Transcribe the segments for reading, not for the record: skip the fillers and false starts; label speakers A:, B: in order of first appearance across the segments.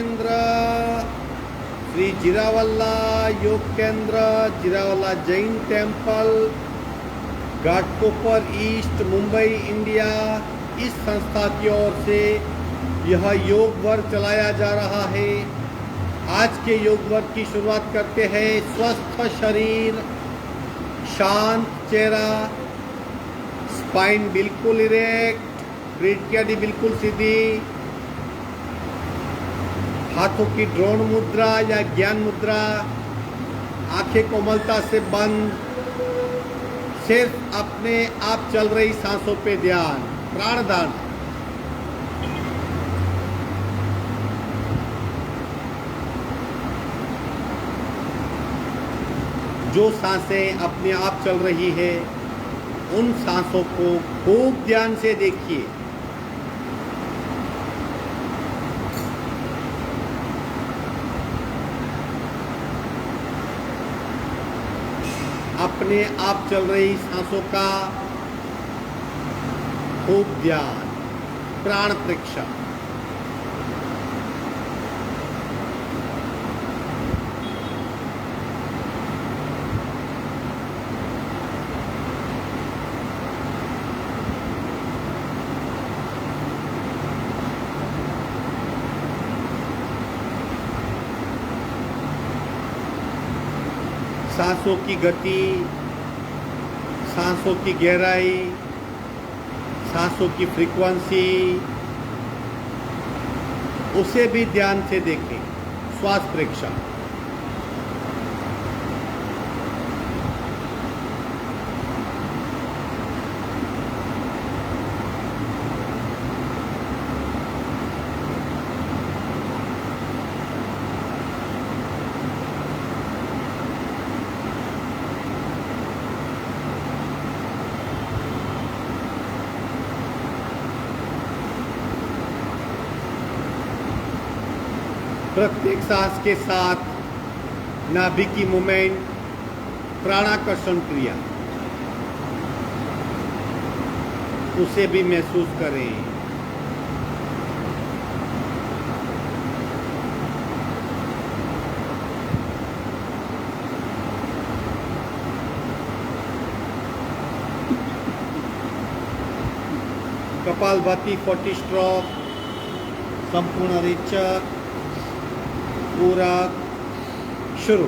A: केंद्र Shri Jiravala Yog Kendra, Jiravala Jain temple, Ghatkopar east, Mumbai, India, इस संस्था की ओर से यह योग वर्ग चलाया जा रहा है। आज के योग वर्ग की शुरुआत करते हैं। स्वस्थ शरीर, शांत चेहरा, स्पाइन बिल्कुल इरेक्ट, ब्रीथ की हड्डी बिल्कुल सीधी, हाथों की ड्रोन मुद्रा या ज्ञान मुद्रा, आंखें कोमलता से बंद, सिर्फ अपने आप चल रही सांसों पे ध्यान, प्राणदान। जो सांसें अपने आप चल रही है उन सांसों को खूब ध्यान से देखिए। अपने आप चल रही सांसों का खूब ध्यान, प्राण परीक्षा। सांसों की गति, सांसों की गहराई, सांसों की फ्रीक्वेंसी, उसे भी ध्यान से देखें। श्वास परीक्षा। प्रत्येक सांस के साथ नाभि की मूवमेंट, प्राणाकर्षण क्रिया, उसे भी महसूस करें। कपालभाति 40 स्ट्रोक, संपूर्ण रेचक, पूरा शुरू।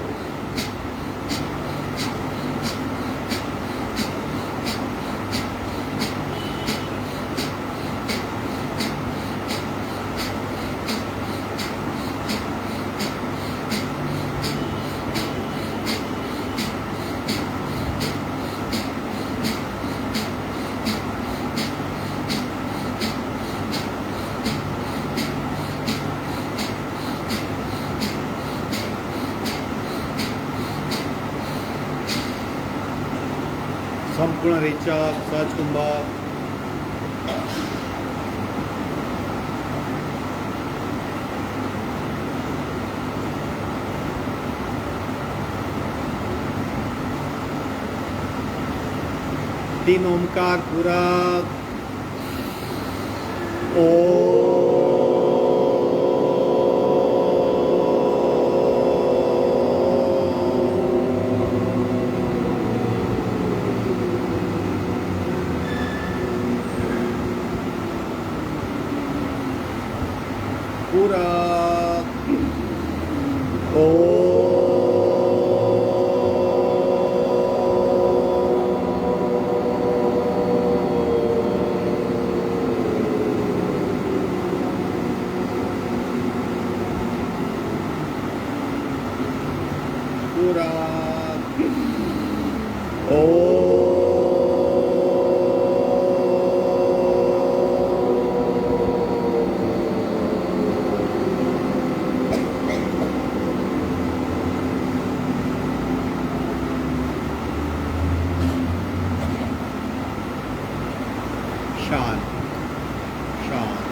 A: संपूर्ण रेचक, सहज कुंभक, तीन ओमकार पूरक, ओ पूरा पूरा शांत शांत।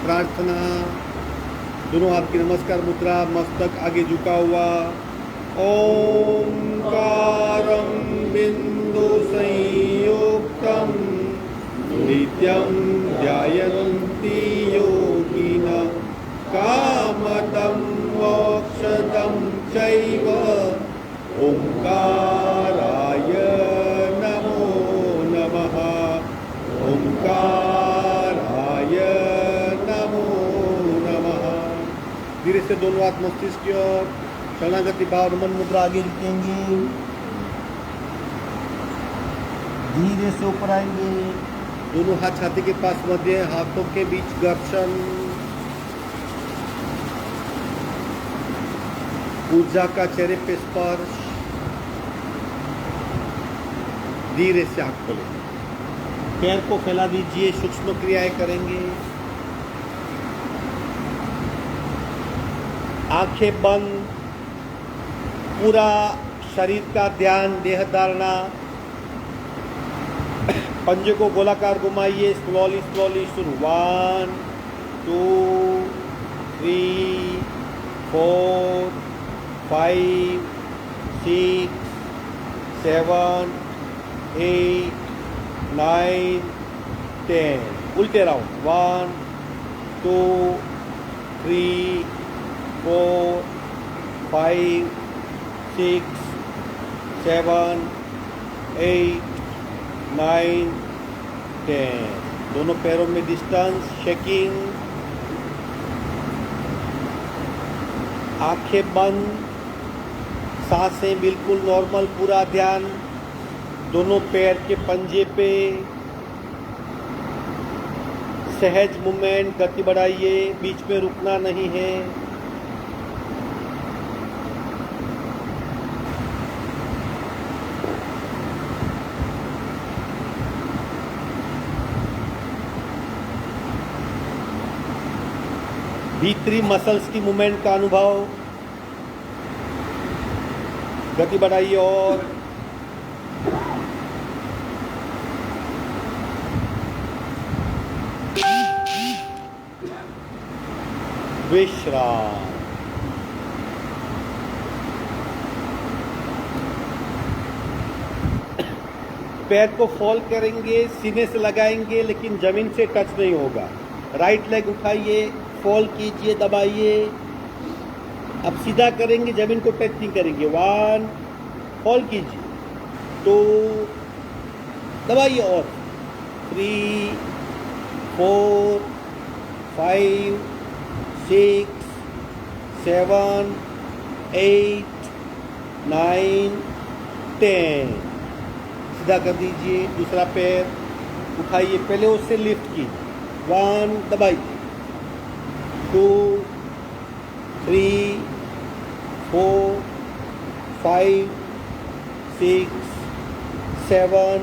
A: प्रार्थना, दोनों हाथ की नमस्कार मुद्रा, मस्तक आगे झुका हुआ। ओंकारं बिंदु संयुक्तं नित्यं ध्यायन्ति योगिनः काम शमदं मोक्षदं चैव ओंकाराय नमो नमः। ओंकाराय नमो नमः। धीरे से दोनों हाथ मस्तिष्क की ओर, शरणागति भाव नमन मुद्रा आगे रखेंगे, धीरे से ऊपर आएंगे, दोनों हाथ छाती के पास मध्य, हाथों के बीच घर्षण, ऊर्जा का चेहरे पे स्पर्श, धीरे से आंख खोलें, पैर को फैला दीजिए, सूक्ष्म क्रियाएं करेंगे, आंखें बंद, पूरा शरीर का ध्यान, देह धारणा, पंजे को गोलाकार घुमाइए, स्लोली स्लोली शुरू, 1 2 3 4 5 6 7 8 9 10, उल्टे राउंड, 1 2 3 4 5 6 7 8 9 10, दोनों पैरों में डिस्टेंस, शेकिंग, आंखें बंद, सांसें बिल्कुल नॉर्मल, पूरा ध्यान दोनों पैर के पंजे पे, सहज मूवमेंट, गति बढ़ाइए, बीच में रुकना नहीं है। भीतरी मसल्स की मूवमेंट का अनुभव, गति बढ़ाइए और विश्राम। पैर को फॉल करेंगे, सीने से लगाएंगे, लेकिन जमीन से टच नहीं होगा। राइट लेग उठाइए, फॉल कीजिए, दबाइए। अब सीधा करेंगे, जमीन को टच नहीं करेंगे। 1 फॉल कीजिए, 2 दबाइए और 3 4 5 6 7 8 9 10, सीधा कर दीजिए। दूसरा पैर उठाइए, पहले उससे लिफ्ट कीजिए। 1 दबाइए, 2 3 4 5 6 7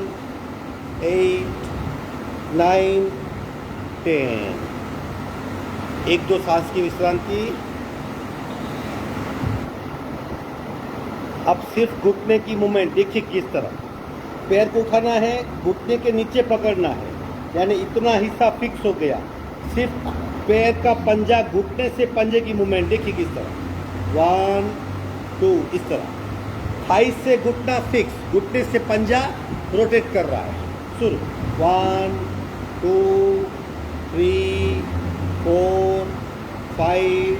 A: 8 9 10, 1-2 सांस की विश्रांति। अब सिर्फ घुटने की मूवमेंट देखिए, किस तरह पैर को उठाना है, घुटने के नीचे पकड़ना है, यानी इतना हिस्सा फिक्स हो गया। सिर्फ पैर का पंजा, घुटने से पंजे की मूवमेंट देखिए किस तरह। 1 2 इस तरह। थाई से घुटना फिक्स, घुटने से पंजा रोटेट कर रहा है। शुरू 1 2 3 4 5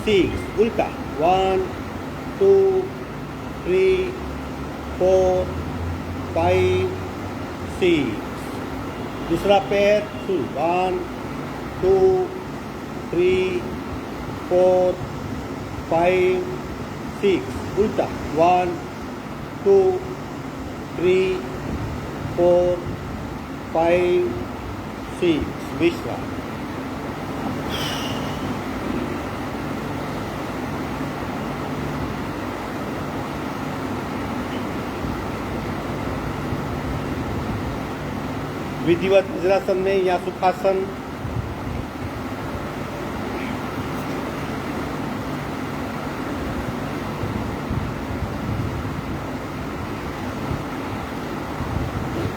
A: 6, उल्टा 1 2 3 4 5 6। दूसरा पैर शुरू 1 2 3 4 5 6, उल्टा 1 2 3 4 5 6, विश्राम। विधिवत वज्रासन में या सुखासन,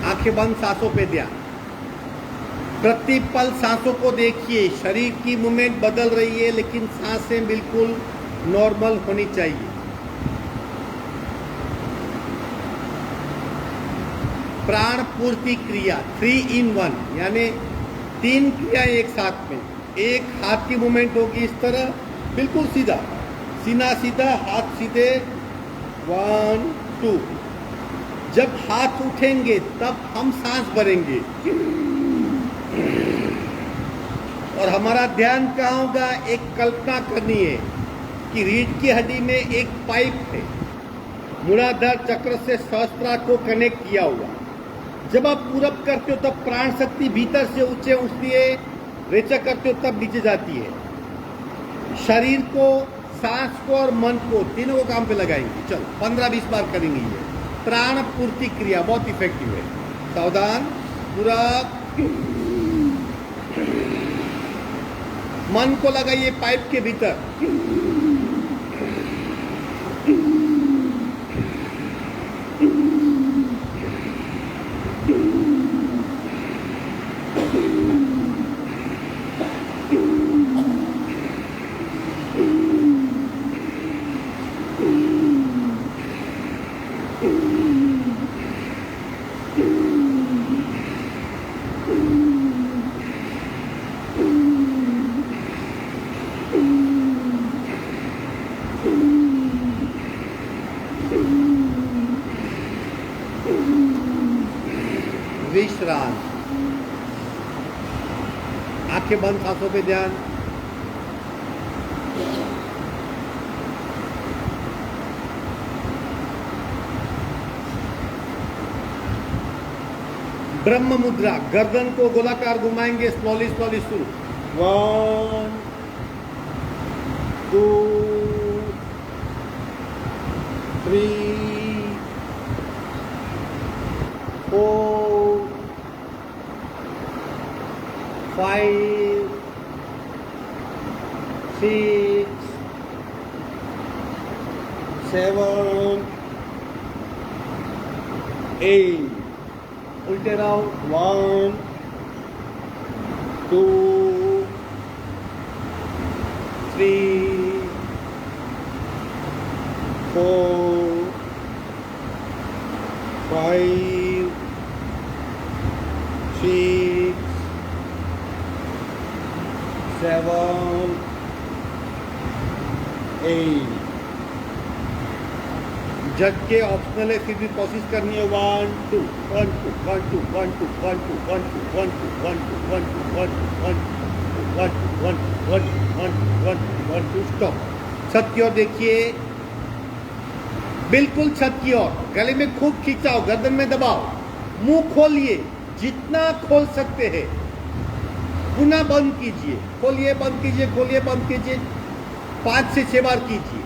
A: आंखें बंद, सांसों पे ध्यान। प्रतिपल सांसों को देखिए, शरीर की मूवमेंट बदल रही है, लेकिन सांसें बिल्कुल नॉर्मल होनी चाहिए। प्राण पूर्ति क्रिया 3 in 1, यानी 3 क्रियाएं एक साथ में। एक हाथ की मूवमेंट होगी इस तरह, बिल्कुल सीधा, सीना सीधा, हाथ सीधे, 1 2। जब हाथ उठेंगे तब हम सांस भरेंगे और हमारा ध्यान कहाँ होगा? एक कल्पना करनी है कि रीढ़ की हड्डी में एक पाइप है, मूलाधार चक्र से सहस्त्रार को कनेक्ट किया हुआ। जब आप पूरब करते हो तब प्राण शक्ति भीतर से ऊंचे उठती है, रेचक करते हो तब नीचे जाती है। शरीर को, सांस को और मन को, तीनों को काम पे लगाएंगे। चलो 15-20 बार करेंगे ये प्राण पूर्ति क्रिया, बहुत इफेक्टिव है। सावधान, पूरा मन को लगाइए पाइप के भीतर। विश्राम, आंखें बंद, सांसों पे ध्यान। ब्रह्म मुद्रा, गर्दन को गोलाकार घुमाएंगे, स्लोली स्लोली शुरू। 1 2 3 4 5 6 7 8। उल्टे रहो। 1 2 3 4 5 6 7 8। जग के ऑप्शनल है, फिर भी कोशिश करनी है। 1 2 1 2 1 2 1 2 1 2 1 2 1 2 1 2 1 2 1 2 1 2 1 1 1 2 स्टॉप। छत की ओर देखिए, बिल्कुल छत की ओर। गले में खूब खींचाओ, गर्दन में दबाओ, मुंह खोलिए जितना खोल सकते हैं। पुनः बंद कीजिए, खोलिए बंद कीजिए, खोलिए बंद कीजिए। 5 से 6 बार कीजिए।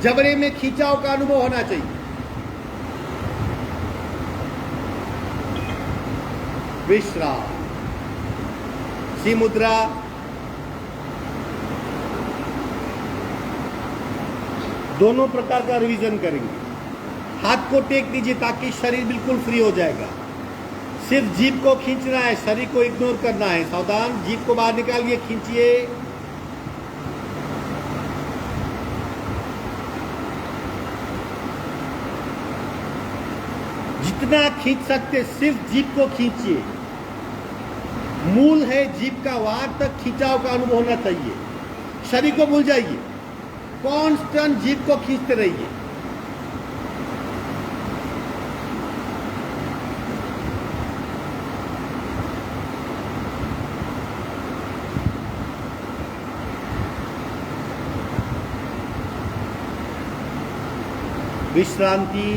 A: जबड़े में खिंचाव का अनुभव होना चाहिए। विश्राम, सी मुद्रा। दोनों प्रकार का रिवीजन करेंगे। हाथ को टेक दीजिए ताकि शरीर बिल्कुल फ्री हो जाएगा। सिर्फ जीभ को खींचना है, शरीर को इग्नोर करना है। सावधान, जीभ को बाहर निकालिए, खींचिए। जितना खींच सकते सिर्फ जीभ को खींचिए। मूल है जीभ का, वहां तक खिंचाव का अनुभव होना चाहिए। शरीर को भूल जाइए, कांस्टेंट जीभ को खींचते रहिए। विश्रांति,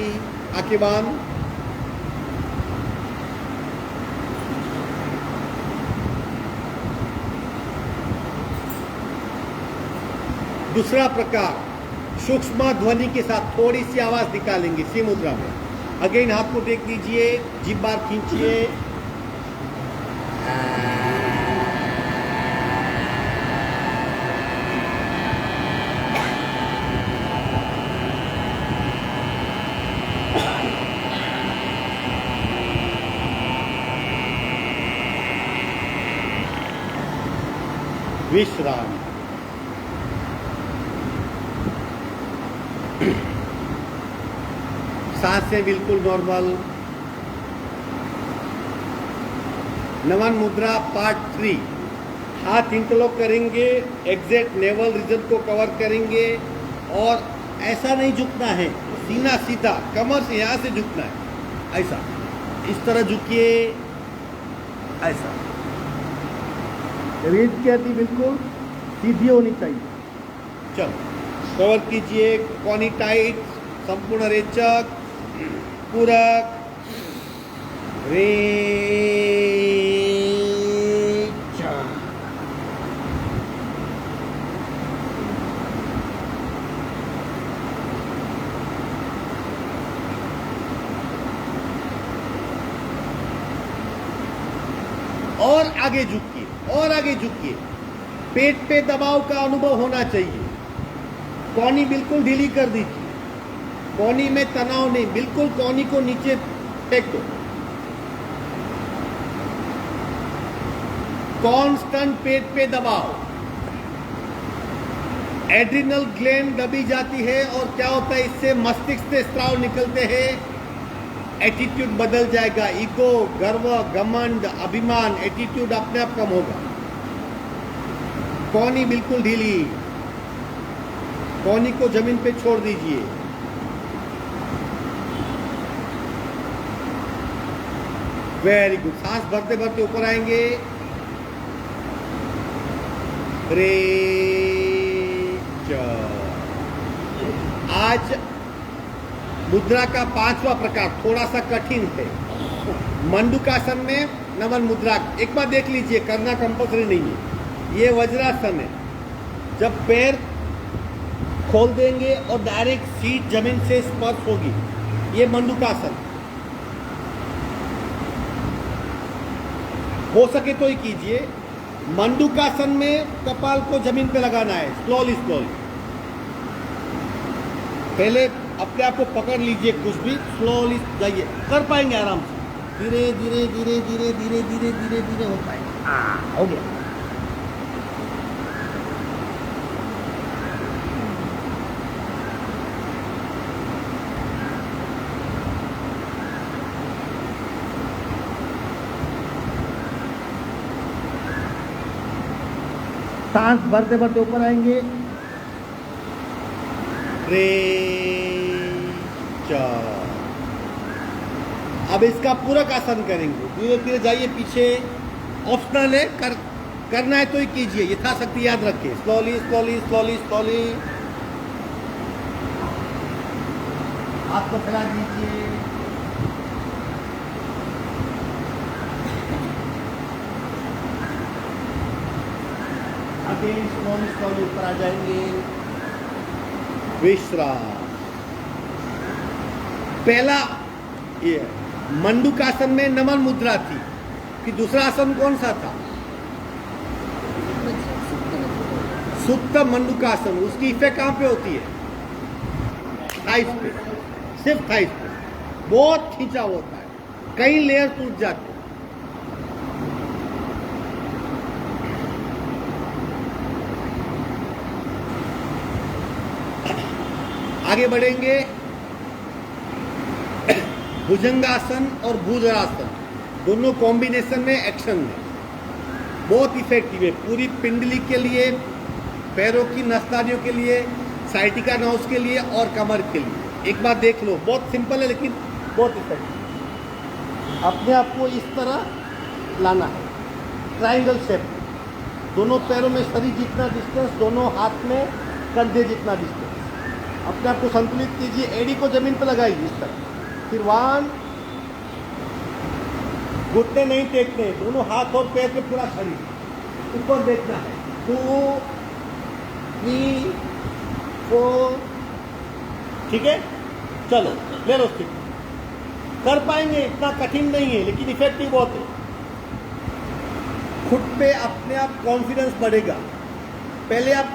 A: आंखें बंद। दूसरा प्रकार, सूक्ष्म ध्वनि के साथ थोड़ी सी आवाज निकालेंगे सी मुद्रा में। अगेन हाथ को टेक लीजिए, जीभ बार खींचिए। विश्राम, सांसें बिल्कुल नॉर्मल। नमन मुद्रा पार्ट 3। हाथ इंटरलॉक करेंगे, एग्जैक्ट नेवल रीजन को कवर करेंगे और ऐसा नहीं झुकना है, सीना सीधा, कमर से यहाँ से झुकना है, ऐसा इस तरह झुकिए, ऐसा रीढ़ की हड्डी बिल्कुल सीधी होनी चाहिए। चलो कवर कीजिए, कॉनी टाइट, संपूर्ण रेचक, पूरक, और आगे झुकिए, और आगे झुकिए, पेट पे दबाव का अनुभव होना चाहिए। कॉनी बिल्कुल ढीली कर दीजिए, कॉनी में तनाव नहीं, बिल्कुल कॉनी को नीचे फेंक दो। कांस्टेंट पेट पे दबाव, एड्रिनल ग्लैंड दबी जाती है और क्या होता है, इससे मस्तिष्क से स्राव निकलते हैं, एटीट्यूड बदल जाएगा, ईगो, गर्व, घमंड, अभिमान, एटीट्यूड अपने आप कम होगा। कॉनी बिल्कुल ढीली, कॉनी को जमीन पे छोड़ दीजिए। वेरी गुड, सांस भरते भरते ऊपर आएंगे, आज मुद्रा का 5वां प्रकार थोड़ा सा कठिन है। मंडूकासन में नमन मुद्रा एक बार देख लीजिए, करना कंपल्सरी नहीं है। ये वज्रासन है, जब पैर खोल देंगे और डायरेक्ट सीट जमीन से स्पर्श होगी, ये मंडूकासन। हो सके तो ही कीजिए। मंडूकासन में कपाल को जमीन पे लगाना है, स्लोली स्लोली। पहले अपने आप को पकड़ लीजिए, कुछ भी स्लोली जाइए, कर पाएंगे आराम से, धीरे धीरे धीरे धीरे धीरे धीरे धीरे धीरे हो पाएंगे। हो गया। सांस भरते भरते ऊपर आएंगे, अब इसका पूरक आसन करेंगे। धीरे धीरे जाइए पीछे, ऑप्शनल है, करना है तो ही कीजिए, यथाशक्ति याद रखिए। स्लोली स्लोली स्लोली स्लोली हाथ को फैला दीजिए, अगेन स्लोली स्लोली ऊपर आ जाएंगे। विश्राम। पहला ये मंडूकासन में नमन मुद्रा थी, कि दूसरा आसन कौन सा था? सुप्त मंडूकासन। उसकी इफेक्ट कहां पे होती है? थाइस पे, सिर्फ थाइस पे। बहुत खींचा होता है, कई लेयर टूट जाते हैं। आगे बढ़ेंगे, भुजंगासन और भुजंगासन दोनों कॉम्बिनेशन में एक्शन में बहुत इफेक्टिव है, पूरी पिंडली के लिए, पैरों की नसदानियों के लिए, साइटिका नर्व्स के लिए और कमर के लिए। एक बार देख लो, बहुत सिंपल है लेकिन बहुत इफेक्टिव। अपने आप को इस तरह लाना है, ट्रायंगल शेप, दोनों पैरों में शरीर जितना डिस्टेंस, दोनों हाथ में कंधे जितना डिस्टेंस। अपने आप को संतुलित कीजिए, एड़ी को जमीन पर लगाइए इस तरह। फिर 1, घुटने नहीं टेकने, दोनों हाथ और पैर पे पूरा शरीर ऊपर देखना है। 2, 3, 4, ठीक है। चलो ले लो स्टिक, कर पाएंगे, इतना कठिन नहीं है लेकिन इफेक्टिव बहुत है। खुद पे अपने आप कॉन्फिडेंस बढ़ेगा। पहले आप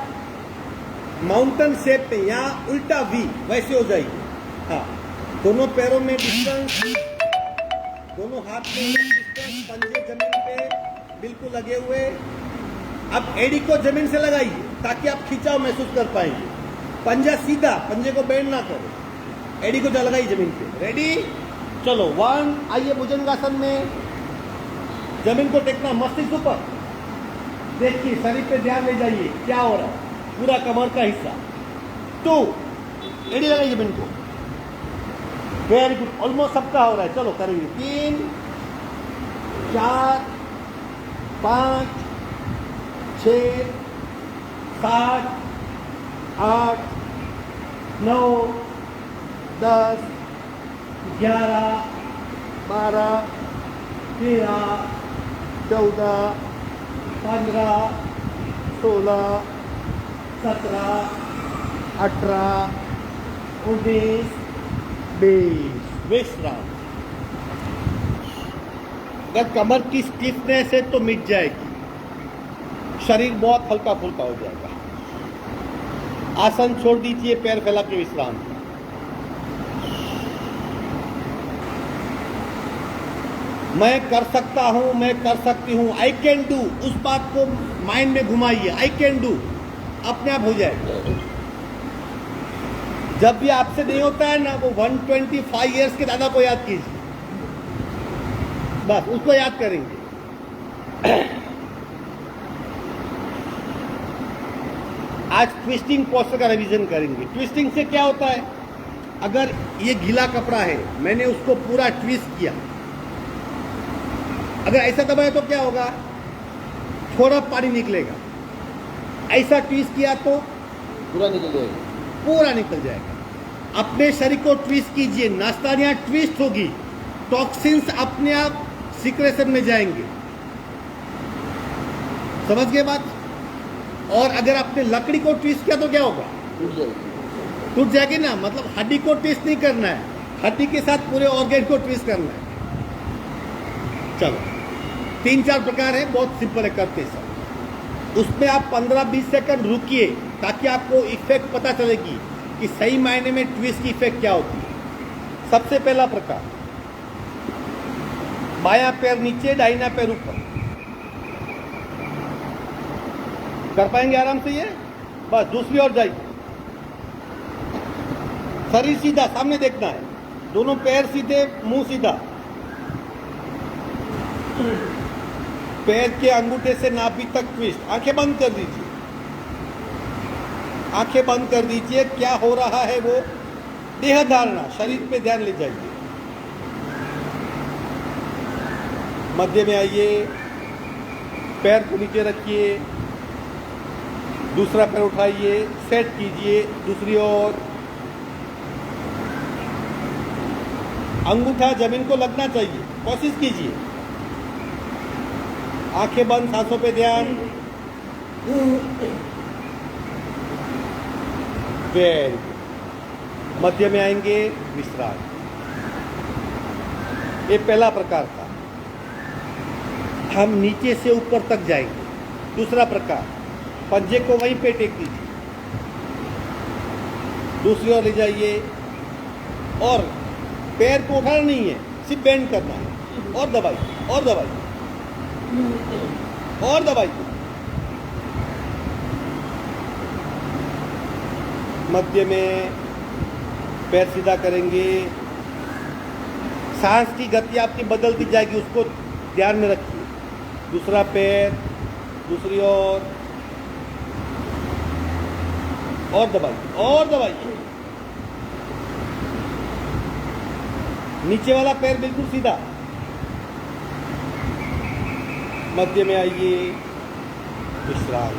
A: माउंटेन शेप में, यहाँ उल्टा वी वैसे हो जाइए। हाँ, दोनों पैरों में डिस्टेंस, दोनों हाथ में डिस्टेंस, पंजे जमीन पे बिल्कुल लगे हुए। अब एड़ी को जमीन से लगाइए ताकि आप खिंचाव महसूस कर पाएंगे। पंजा सीधा, पंजे को बेंड ना करो, एड़ी को लगाइए जमीन पे। रेडी, चलो 1। आइए भुजंगासन में, जमीन को टेकना, मस्तिष्क ऊपर, देखिए शरीर पे ध्यान ले जाइए, क्या हो रहा है, पूरा कमर का हिस्सा। 2, एड़ी लगाइए जमीन को। वेरी गुड, ऑलमोस्ट सबका हो रहा है। चलो करेंगे 3, 4, 5, 6, 7, 8, 9, 10, 11, 12, 13, 14, 15, 16, 17, 18, 19, 20। विश्राम। अगर कमर की स्टिफनेस है तो मिट जाएगी, शरीर बहुत हल्का फुल्का हो जाएगा। आसन छोड़ दीजिए, पैर फैला के विश्राम। मैं कर सकता हूं, मैं कर सकती हूं, आई कैन डू, उस बात को माइंड में घुमाइए। आई कैन डू अपने आप हो जाएगा। जब भी आपसे नहीं होता है ना, वो 125 इयर्स के दादा को याद कीजिए, बस उसको याद करेंगे। आज ट्विस्टिंग पोस्चर का रिवीजन करेंगे। ट्विस्टिंग से क्या होता है, अगर ये गीला कपड़ा है, मैंने उसको पूरा ट्विस्ट किया, अगर ऐसा दबाए तो क्या होगा, थोड़ा पानी निकलेगा। ऐसा ट्विस्ट किया तो
B: पूरा निकल जाएगा,
A: पूरा निकल जाएगा। अपने शरीर को ट्विस्ट कीजिए, नास्तानियां ट्विस्ट होगी, टॉक्सिन्स अपने आप सिक्रेशन में जाएंगे। समझ गए बात? और अगर आपने लकड़ी को ट्विस्ट किया तो क्या होगा,
B: टूट जाएगी।
A: टूट जाएगी ना। मतलब हड्डी को ट्विस्ट नहीं करना है, हड्डी के साथ पूरे ऑर्गन को ट्विस्ट करना है। चलो 3-4 प्रकार है, बहुत सिंपल है, करते सब। उसमें आप 15-20 सेकंड रुकिए ताकि आपको इफेक्ट पता चलेगी कि सही मायने में ट्विस्ट की इफेक्ट क्या होती है। सबसे पहला प्रकार, बायां पैर नीचे, दाहिना पैर ऊपर। कर पाएंगे आराम से ये? बस दूसरी ओर जाइए, शरीर सीधा सामने देखना है, दोनों पैर सीधे, मुंह सीधा। पैर के अंगूठे से नाभि तक ट्विस्ट। आंखें बंद कर दीजिए, आंखें बंद कर दीजिए। क्या हो रहा है वो देह धारणा, शरीर पे ध्यान ले जाइए। मध्य में आइए, पैर को नीचे रखिए, दूसरा पैर उठाइए, सेट कीजिए दूसरी ओर। अंगूठा जमीन को लगना चाहिए, कोशिश कीजिए। आंखें बंद, सांसों पे ध्यान। Very good. मध्य में आएंगे, विश्राम। ये पहला प्रकार था। हम नीचे से ऊपर तक जाएंगे। दूसरा प्रकार, पंजे को वहीं पे टेक दीजिए, दूसरी ओर ले जाइए, और पैर को उठाना नहीं है, सिर्फ बेंड करना है। और दबाइए, और दबाइए, और दबाइए। मध्य में पैर सीधा करेंगे। सांस की गति आपकी बदलती जाएगी, उसको ध्यान में रखिए। दूसरा पैर, दूसरी ओर, और दबाइए, और दबाइए। नीचे वाला पैर बिल्कुल सीधा। मध्य में आइए, विश्राम।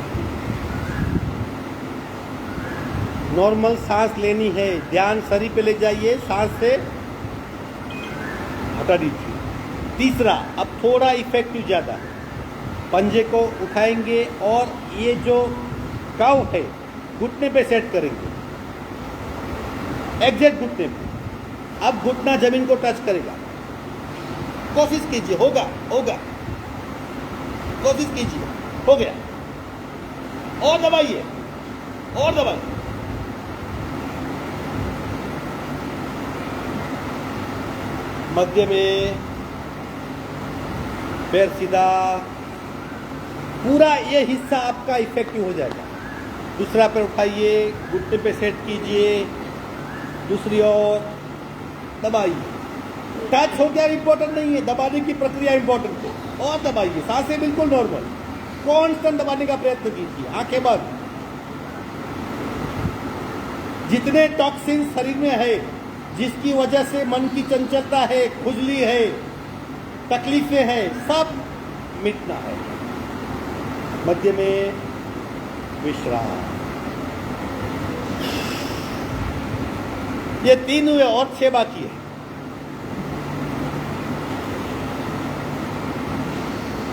A: नॉर्मल सांस लेनी है, ध्यान शरीर पे ले जाइए, सांस से हटा दीजिए। तीसरा, अब थोड़ा इफेक्टिव ज़्यादा है। पंजे को उठाएंगे और ये जो काउ है घुटने पे सेट करेंगे, एग्जैक्ट घुटने पे। अब घुटना जमीन को टच करेगा। कोशिश कीजिए, होगा होगा, कोशिश कीजिए, हो गया। और दबाइए, और दबाइए। मध्य में पैर सीधा, पूरा ये हिस्सा आपका इफेक्टिव हो जाएगा। दूसरा पैर उठाइए, घुटने पे सेट कीजिए, दूसरी ओर दबाइए। टच हो गया इंपॉर्टेंट नहीं है, दबाने की प्रक्रिया इंपॉर्टेंट है। और दबाइए, सांसें बिल्कुल नॉर्मल। कांस्टेंट दबाने का प्रयत्न कीजिए, आंखें बंद। जितने टॉक्सिन शरीर में है, जिसकी वजह से मन की चंचलता है, खुजली है, तकलीफें हैं, सब मिटना है। मध्य में विश्राम। ये 3 हुए और 6 बाकी है।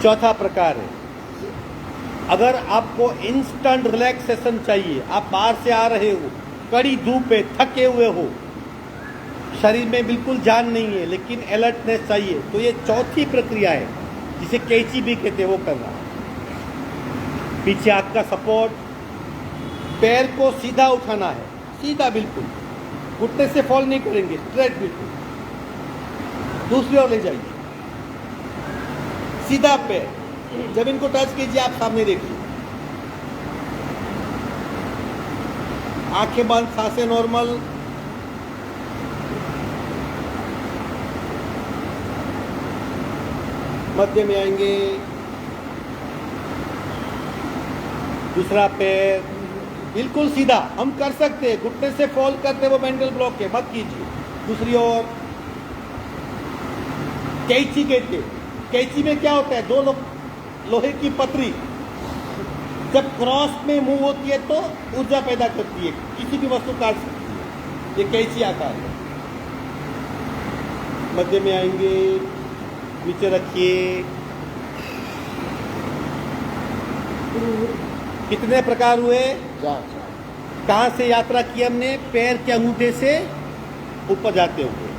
A: चौथा प्रकार है, अगर आपको इंस्टेंट रिलैक्सेशन चाहिए, आप बाहर से आ रहे हो, कड़ी धूप पे थके हुए हो, शरीर में बिल्कुल जान नहीं है, लेकिन अलर्टनेस चाहिए, तो ये चौथी प्रक्रिया है, जिसे कैची भी कहते हैं, वो करना। पीछे हाथ का सपोर्ट, पैर को सीधा उठाना है, सीधा बिल्कुल, घुटने से फॉल नहीं करेंगे, स्ट्रेट बिल्कुल। दूसरी ओर ले जाइए, सीधा पैर, जमीन को टच कीजिए, आप सामने देखिए। आंखें बंद, सांसें नॉर्मल। मध्य में आएंगे, दूसरा पैर बिल्कुल सीधा, हम कर सकते हैं, घुटने से फॉल करते वो मेंटल ब्लॉक है, मत कीजिए। दूसरी ओर कैंची कहते हैं। कैंची में क्या होता है, 2 लोहे की पतरी जब क्रॉस में मूव होती है तो ऊर्जा पैदा करती है, किसी भी वस्तु काट सकती है, ये कैंची आकार है। मध्य में आएंगे, नीचे रखिए। कितने प्रकार हुए?
B: 4।
A: कहाँ से यात्रा की हमने? पैर के अंगूठे से ऊपर जाते हुए।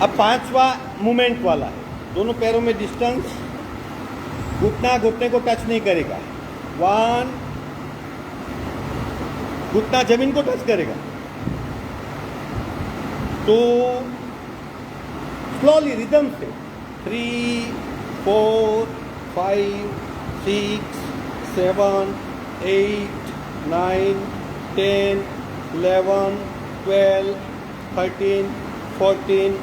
A: अब 5वां मूवमेंट वाला है, दोनों पैरों में डिस्टेंस, घुटना घुटने को टच नहीं करेगा। 1, घुटना जमीन को टच करेगा। 2, स्लोली रिदम से। 3, 4, 5, 6, 7, 8, 9, 10, 11, 12, 13, 14,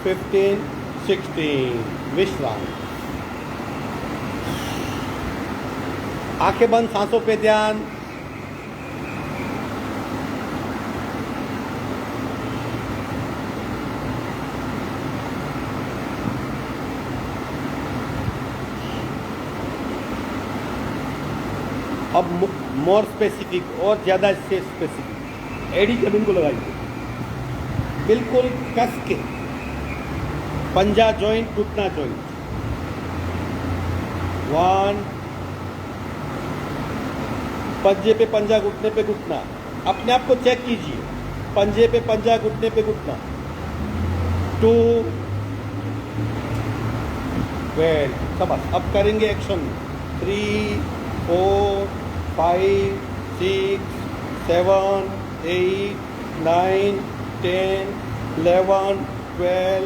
A: 15, 16। विश्राम। आंखें बंद, सांसों पे ध्यान। अब मोर स्पेसिफिक और ज़्यादा से स्पेसिफिक, एडी जमीन को लगाइए बिल्कुल कस के, पंजा जॉइंट, घुटना जॉइंट। 1, पंजे पे पंजा, घुटने पे घुटना। अपने आप को चेक कीजिए, पंजे पे पंजा, घुटने पे घुटना। 2, वेल, शाबाश। अब करेंगे एक्शन। 3, 4, 5, 6, 7, 8, 9, 10, 11, 12,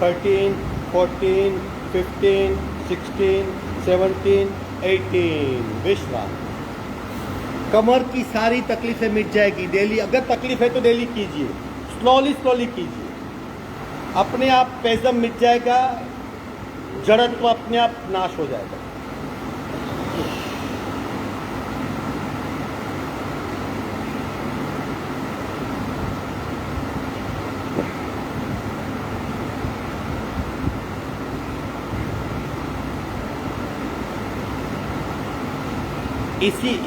A: 13, 14, 15, 16, 17, 18। विश्राम। कमर की सारी तकलीफें मिट जाएगी। डेली अगर तकलीफ है तो डेली कीजिए, स्लोली स्लोली कीजिए, अपने आप पैजम मिट जाएगा, जड़त्व अपने आप नाश हो जाएगा।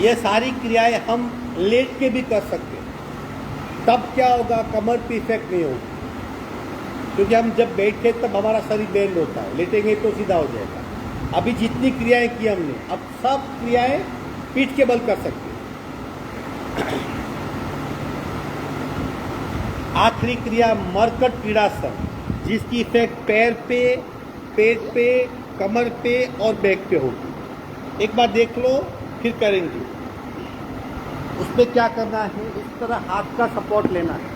A: ये सारी क्रियाएं हम लेट के भी कर सकते हैं। तब क्या होगा, कमर पे इफेक्ट नहीं होगा, क्योंकि हम जब बैठे तब हमारा शरीर बेंड होता है, लेटेंगे तो सीधा हो जाएगा। अभी जितनी क्रियाएं की हमने, अब सब क्रियाएं पीठ के बल कर सकते हैं। आखिरी क्रिया मरकट क्रीड़ासन, जिसकी इफेक्ट पैर पे, पेट पे, कमर पे और बैक पे होगी। एक बार देख लो, फिर करेंगे। उसमें क्या करना है, इस तरह हाथ का सपोर्ट लेना है,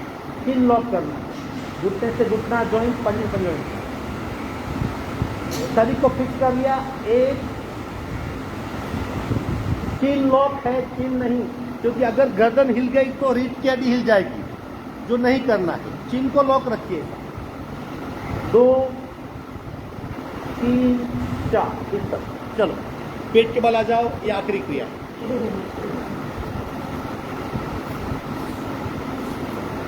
A: पिन लॉक करना है, घुटने से घुटना जॉइंट, पंजे से जॉइंट, शरीर को फिक्स कर लिया। एक चिन लॉक है, चिन नहीं, क्योंकि अगर गर्दन हिल गई तो रीढ़ की हड्डी हिल जाएगी, जो नहीं करना है। चिन को लॉक रखिए। 2, 3, 4 इस तरह। चलो पेट के बल आ जाओ, ये आखिरी क्रिया है।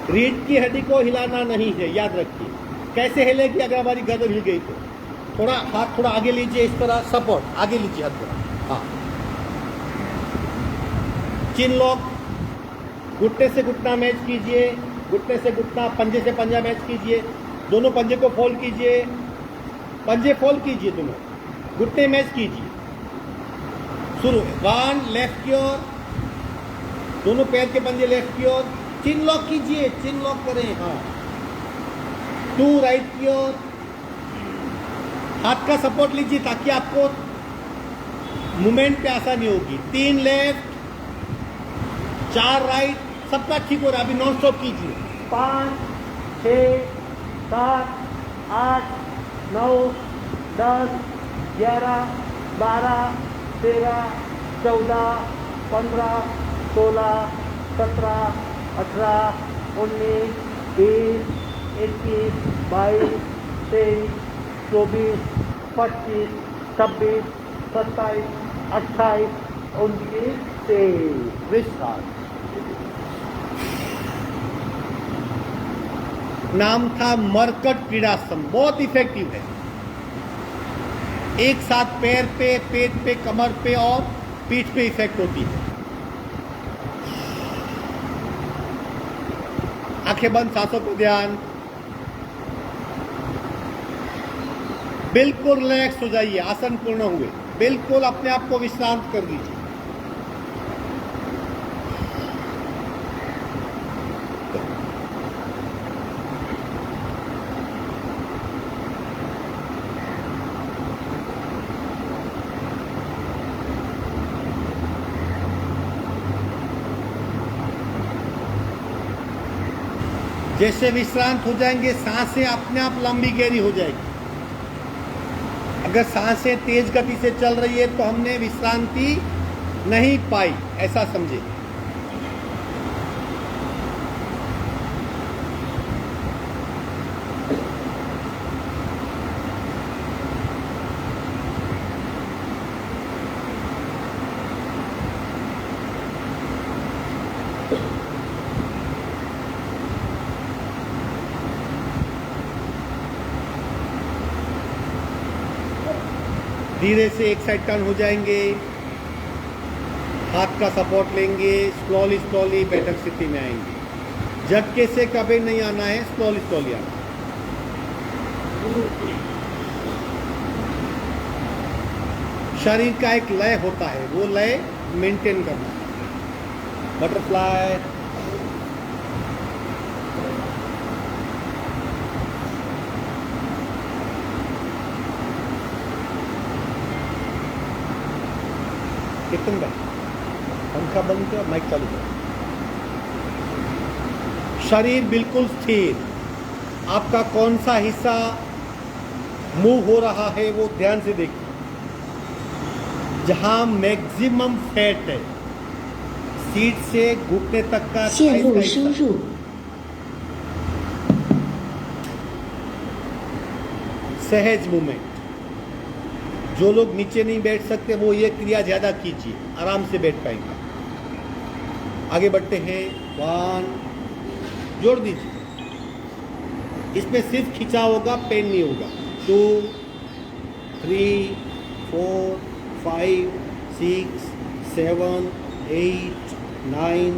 A: रीढ़ की हड्डी को हिलाना नहीं है, याद रखिए। कैसे हिलेगी अगर हमारी गर्दन हिल गई तो? थोड़ा हाथ थोड़ा आगे लीजिए, इस तरह सपोर्ट, आगे लीजिए हाथ थोड़ा। हाँ, चिन लॉक, घुटने से घुटना मैच कीजिए, घुटने से घुटना, पंजे से पंजा मैच कीजिए, दोनों पंजे को फोल्ड कीजिए, पंजे फोल्ड कीजिए, दोनों घुटने मैच कीजिए। शुरू 1 लेफ्ट की ओर, दोनों पैर के पंजे लेफ्ट की ओर, चिन लॉक कीजिए, चिन लॉक करें। हाँ, 2 राइट की ओर, हाथ का सपोर्ट लीजिए ताकि आपको मूवमेंट पे आसानी होगी। 3 लेफ्ट, 4 राइट, सबका ठीक हो रहा है। अभी नॉन स्टॉप कीजिए। 5 6 7 8 9 10 11 12 13 14 15 16 17 18 19 20 21 22 23 24 25 26 27 28 29 23 विश्राम। नाम था मरकट क्रीड़ासन, बहुत इफेक्टिव है। एक साथ पैर पे, पेट पे, कमर पे और पीठ पे इफेक्ट होती है। आंखें बंद, सांसों पर ध्यान, बिल्कुल रिलैक्स हो जाइए। आसन पूर्ण हुए, बिल्कुल अपने आप को विश्रांत कर दीजिए। जैसे विश्रांत हो जाएंगे, सांसें अपने आप लंबी गहरी हो जाएगी। अगर सांसें तेज गति से चल रही है तो हमने विश्रांति नहीं पाई, ऐसा समझे। धीरे से एक साइड टर्न हो जाएंगे, हाथ का सपोर्ट लेंगे, स्लोली स्लोली बैठक स्थिति में आएंगे। झटके से कभी नहीं आना है, स्लोली स्लोली आना। शरीर का एक लय होता है, वो लय मेंटेन करना है। बटरफ्लाई, कितन भाई पंखा बंद कर, माइक चालू कर। शरीर बिल्कुल स्थिर। आपका कौन सा हिस्सा मूव हो रहा है वो ध्यान से देखिए। जहां मैक्सिमम फैट है, सीट से घुटने तक का
C: 线路输入
A: सहज मूवमेंट। जो लोग नीचे नहीं बैठ सकते वो ये क्रिया ज्यादा कीजिए, आराम से बैठ पाएंगे। आगे बढ़ते हैं। 1 जोड़ दीजिए, इसमें सिर्फ खिंचाव होगा, पेन नहीं होगा। 2 3 4 5 6 7 8 9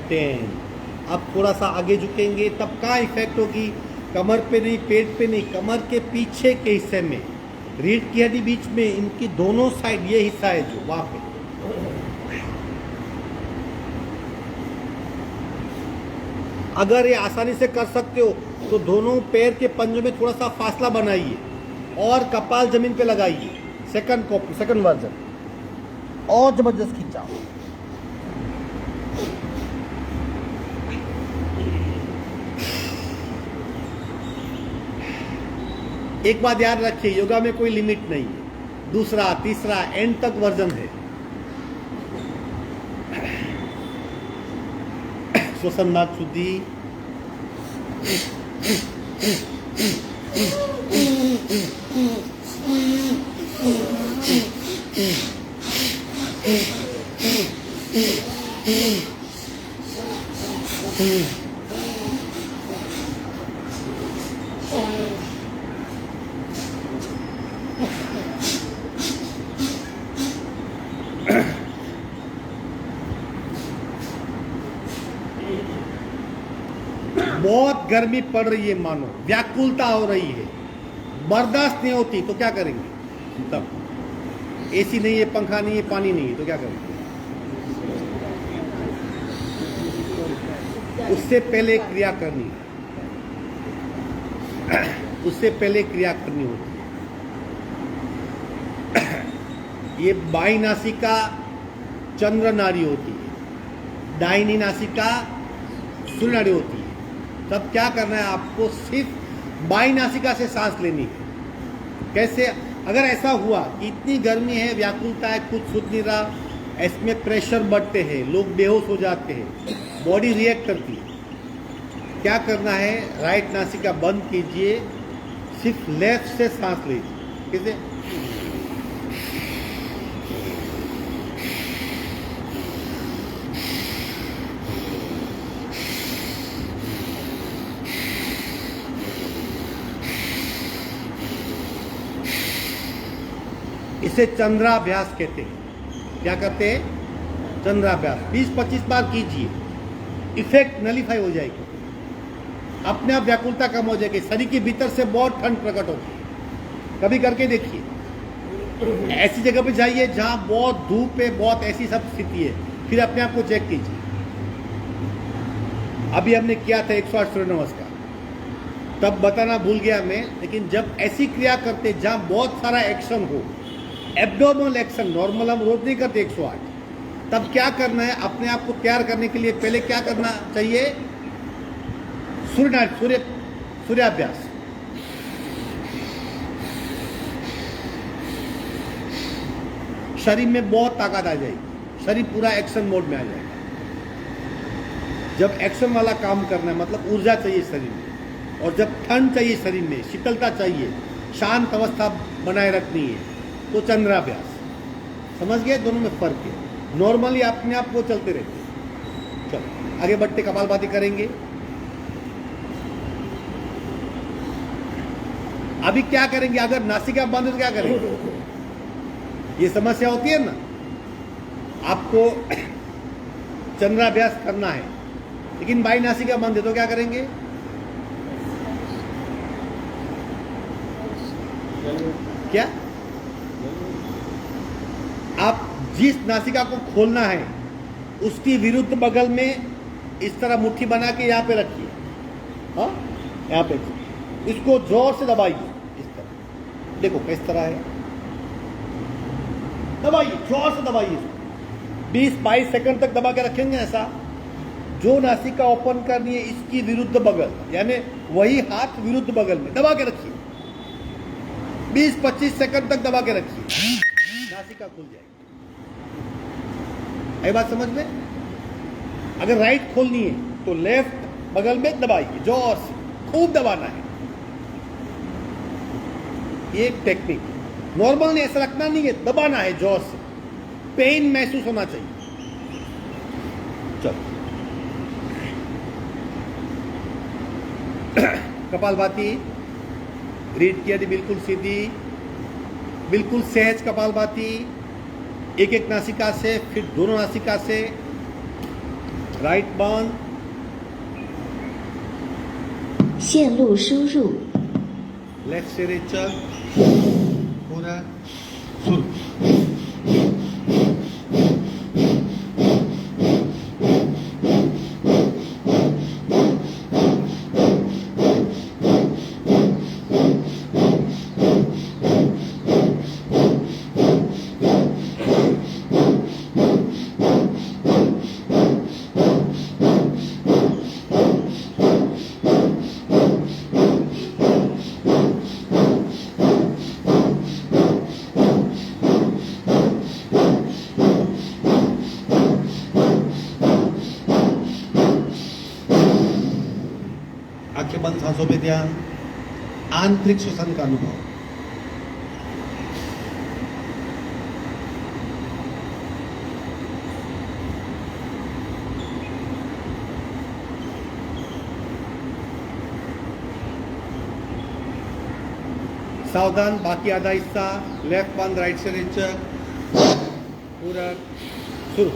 A: 10। अब थोड़ा सा आगे झुकेंगे, तब कहाँ इफेक्ट होगी? कमर पे नहीं, पेट पे नहीं, कमर के पीछे के हिस्से में, रीढ़ की हड्डी बीच में, इनकी दोनों साइड, ये हिस्सा है जो वहां पे। अगर ये आसानी से कर सकते हो तो दोनों पैर के पंजों में थोड़ा सा फासला बनाइए और कपाल जमीन पे लगाइए। सेकंड कॉपी, सेकंड वर्जन, और जबरदस्त खिंचाओ। एक बात याद रखिए, योगा में कोई लिमिट नहीं है। दूसरा, तीसरा, एंड तक वर्जन है। श्वसन नाक शुद्धि, बहुत गर्मी पड़ रही है, मानो व्याकुलता हो रही है, बर्दाश्त नहीं होती, तो क्या करेंगे? तब एसी नहीं है, पंखा नहीं है, पानी नहीं है, तो क्या करेंगे? उससे पहले क्रिया करनी है। उससे पहले क्रिया करनी होती है। ये बाई नासिका चंद्र नाड़ी होती है, दाहिनी नासिका सूर्य नाड़ी होती है। तब क्या करना है आपको? सिर्फ बाई नासिका से सांस लेनी है। कैसे? अगर ऐसा हुआ कि इतनी गर्मी है, व्याकुलता है, कुछ सूझ नहीं रहा, इसमें प्रेशर बढ़ते हैं, लोग बेहोश हो जाते हैं, बॉडी रिएक्ट करती है, क्या करना है? राइट नासिका बंद कीजिए, सिर्फ लेफ्ट से सांस लीजिए। कैसे? इसे चंद्राभ्यास कहते हैं। क्या करते हैं? चंद्राभ्यास 20-25 बार कीजिए, इफेक्ट नलीफाई हो जाएगी, अपने आप व्याकुलता कम हो जाएगी, शरीर के भीतर से बहुत ठंड प्रकट होती है। कभी करके देखिए। ऐसी जगह पे जाइए जहां बहुत धूप है, बहुत ऐसी सब स्थिति है, फिर अपने आप को चेक कीजिए। अभी हमने किया था 108 सूर्य नमस्कार, तब बताना भूल गया मैं, लेकिन जब ऐसी क्रिया करते जहां बहुत सारा एक्शन हो, एब्डोमिनल एक्शन, नॉर्मल हम रोज नहीं करते 108, तब क्या करना है? अपने आप को तैयार करने के लिए पहले क्या करना चाहिए? सूर्याभ्यास। शरीर में बहुत ताकत आ जाएगी, शरीर पूरा एक्शन मोड में आ जाएगा। जब एक्शन वाला काम करना है, मतलब ऊर्जा चाहिए शरीर में, और जब ठंड चाहिए शरीर में, शीतलता चाहिए, शांत अवस्था बनाए रखनी है, तो चंद्राभ्यास। समझ गए? दोनों में फर्क है। नॉर्मली अपने आप वो चलते रहते। चलो आगे बढ़ते, कपालभाति करेंगे। अभी क्या करेंगे? अगर नासिका बंद है तो क्या करेंगे? ये समस्या होती है ना, आपको चंद्राभ्यास करना है, लेकिन बाई नासिका बंद है तो क्या करेंगे? क्या? आप जिस नासिका को खोलना है उसकी विरुद्ध बगल में इस तरह मुट्ठी बना के यहाँ पे रखिए। हाँ, यहाँ पे इसको जोर से दबाइए, इस तरह। देखो किस तरह है, दबाइए, जोर से दबाइए। 20-22 सेकंड तक दबा के रखेंगे ऐसा। जो नासिका ओपन करनी है इसकी विरुद्ध बगल, यानी वही हाथ विरुद्ध बगल में दबा के रखिए। 20-25 सेकंड तक दबा के रखिए, नासिका खुल जाएगी। आई बात समझ में? अगर राइट खोलनी है तो लेफ्ट बगल में दबाइए, जोर से खूब दबाना है। ये टेक्निक नॉर्मल ने ऐसा रखना नहीं है, दबाना है जोर से, पेन महसूस होना चाहिए। चलो कपालभाति रीड किया थी, बिल्कुल सीधी, बिल्कुल सहज कपालभाति, एक एक नासिका से, फिर दोनों नासिका से। राइट बंद,
C: 线路输入
A: लेफ्ट से रेचल, पूरा शुरू। आंखें बंद, सांसों पे ध्यान, आंतरिक श्वसन का अनुभव। सावधान, बाकी आधा हिस्सा, लेफ्ट बंद, राइट से रेचक, पूरक, शुरू।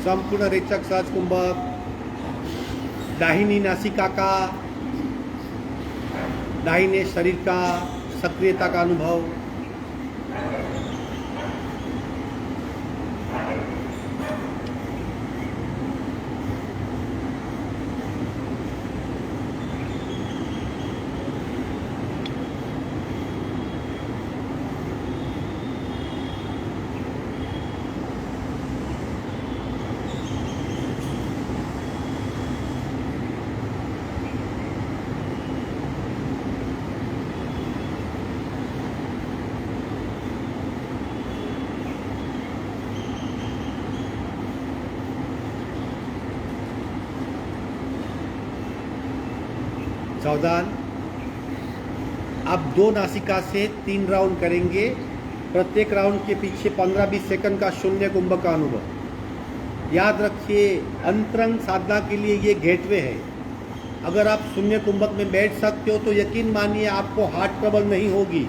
A: संपूर्ण रेचक सहज कुंभक, दाहिनी नासिका का, दाहिने शरीर का सक्रियता का अनुभव। सावधान, अब 2 नासिका से 3 राउंड करेंगे। प्रत्येक राउंड के पीछे 15-20 सेकंड का शून्य कुंभक का अनुभव। याद रखिए, अंतरंग साधना के लिए ये गेटवे है। अगर आप शून्य कुंभक में बैठ सकते हो तो यकीन मानिए आपको हार्ट ट्रबल नहीं होगी,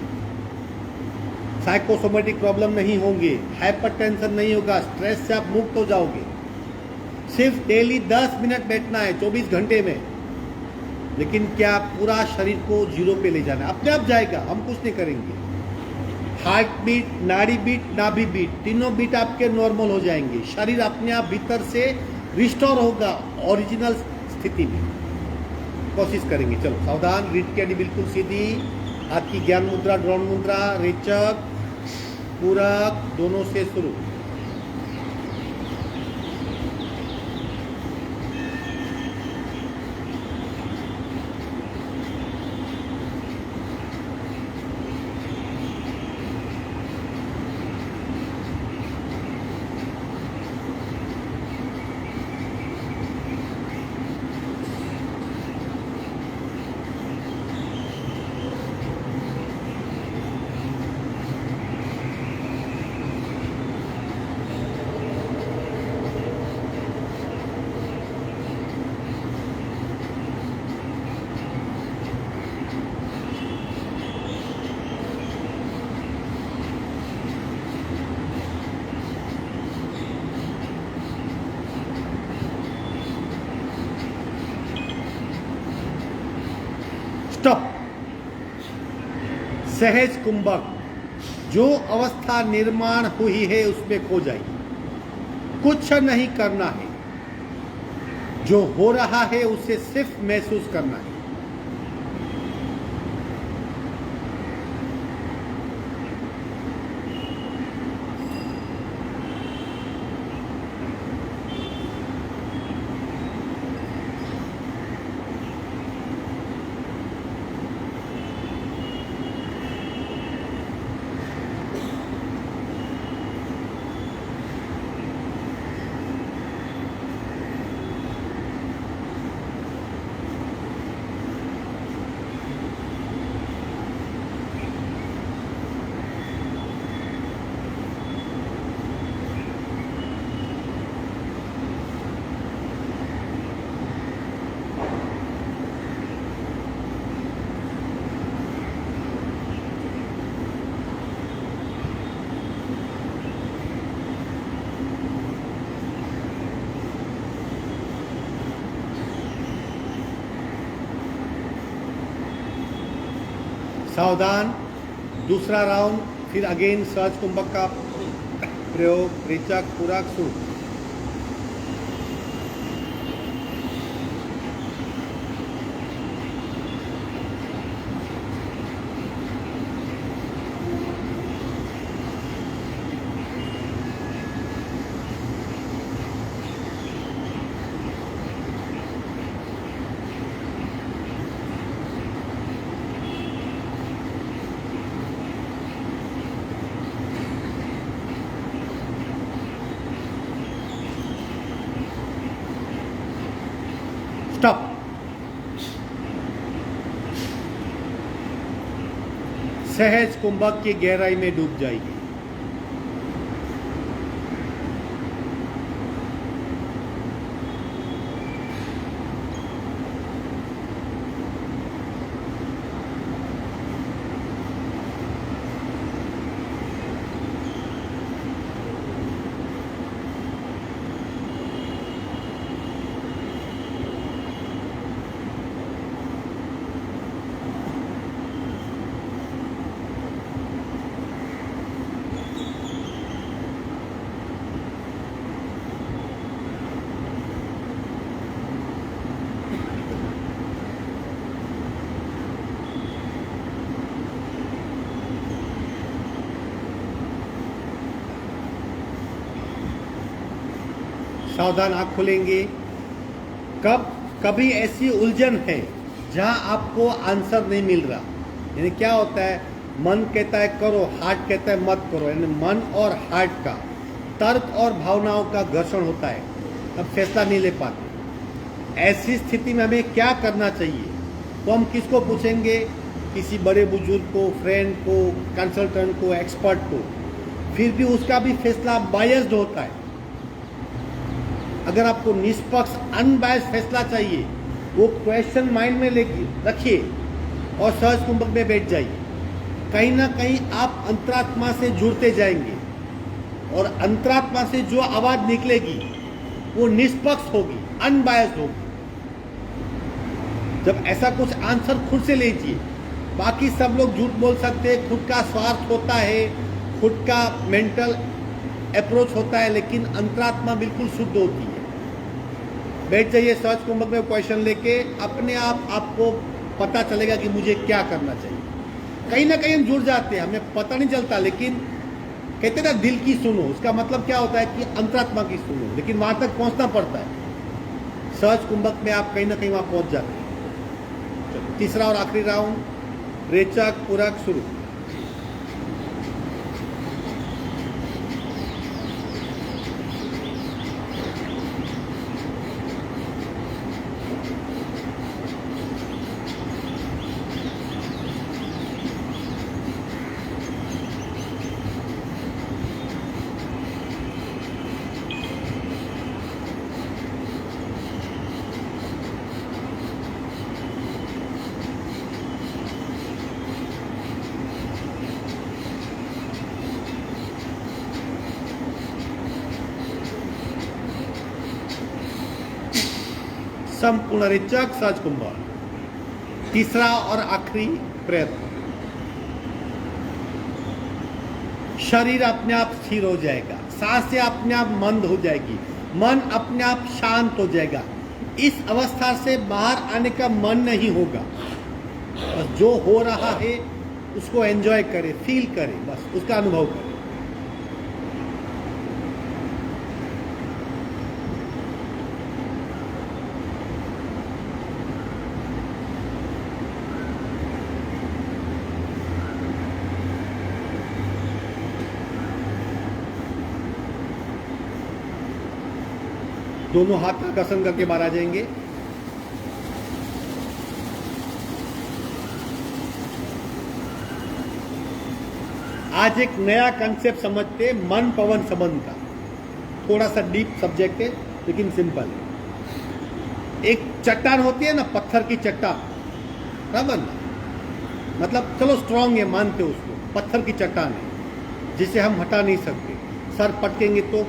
A: साइकोसोमेटिक प्रॉब्लम नहीं होंगे, हाइपरटेंशन नहीं होगा, स्ट्रेस से आप मुक्त हो जाओगे। सिर्फ डेली 10 मिनट बैठना है 24 घंटे में। लेकिन क्या पूरा शरीर को जीरो पे ले जाना है? अपने आप जाएगा, हम कुछ नहीं करेंगे। हार्ट बीट, नाड़ी बीट, नाभि बीट, तीनों बीट आपके नॉर्मल हो जाएंगे। शरीर अपने आप भीतर से रिस्टोर होगा ओरिजिनल स्थिति में। कोशिश करेंगे। चलो सावधान, रीढ़ की हड्डी बिल्कुल सीधी, हाथ की ज्ञान मुद्रा, ड्रोन मुद्रा, रेचक, पूरक दोनों से शुरू। स्टॉप। सहज कुंभक, जो अवस्था निर्माण हुई है उसमें खो जाइए, कुछ नहीं करना है। जो हो रहा है उसे सिर्फ महसूस करना है। सावधान, दूसरा राउंड, फिर अगेन सहज कुंभक का प्रयोग। रेचक, पूरक, शुरू। सहज कुंभक की गहराई में डूब जाएगी। सावधान, आँख खोलेंगे। कभी ऐसी उलझन है जहां आपको आंसर नहीं मिल रहा, यानी क्या होता है, मन कहता है करो, हार्ट कहता है मत करो, यानी मन और हार्ट का, तर्क और भावनाओं का घर्षण होता है, तब फैसला नहीं ले पाते। ऐसी स्थिति में हमें क्या करना चाहिए? तो हम किसको पूछेंगे? किसी बड़े बुजुर्ग को, फ्रेंड को, कंसल्टेंट को, एक्सपर्ट को। फिर भी उसका भी फैसला बायस्ड होता है। अगर आपको निष्पक्ष अनबायस्ड फैसला चाहिए, वो क्वेश्चन माइंड में रखिए और सहज कुंभक में बैठ जाइए। कहीं ना कहीं आप अंतरात्मा से जुड़ते जाएंगे और अंतरात्मा से जो आवाज निकलेगी वो निष्पक्ष होगी, अनबायस्ड होगी। जब ऐसा कुछ आंसर खुद से लीजिए। बाकी सब लोग झूठ बोल सकते हैं, खुद का स्वार्थ होता है, खुद का मेंटल अप्रोच होता है, लेकिन अंतरात्मा बिल्कुल शुद्ध होती है। बैठ जाइए सहज कुंभक में क्वेश्चन लेके, अपने आप आपको पता चलेगा कि मुझे क्या करना चाहिए। कहीं ना कहीं हम जुड़ जाते हैं, हमें पता नहीं चलता, लेकिन कहते हैं ना दिल की सुनो, उसका मतलब क्या होता है कि अंतरात्मा की सुनो, लेकिन वहां तक पहुंचना पड़ता है। सहज कुंभक में आप कहीं ना कहीं वहां पहुंच जाते हैं। तीसरा और आखिरी राउंड, रेचक पूरक शुरू। संपूर्ण रेचक सहज कुंभक। तीसरा और आखिरी प्रयत्न। शरीर अपने आप स्थिर हो जाएगा, सांसें अपने आप मंद हो जाएगी, मन अपने आप शांत हो जाएगा। इस अवस्था से बाहर आने का मन नहीं होगा। बस जो हो रहा है उसको एंजॉय करें, फील करें, बस उसका अनुभव करें। दोनों हाथ का घसन करके बाहर आ जाएंगे। आज एक नया कंसेप्ट समझते, मन पवन संबंध का। थोड़ा सा डीप सब्जेक्ट है लेकिन सिंपल है। एक चट्टान होती है ना, पत्थर की चट्टान, बराबर ना, मतलब चलो स्ट्रांग है, मानते उसको, पत्थर की चट्टान है जिसे हम हटा नहीं सकते। सर पटकेंगे तो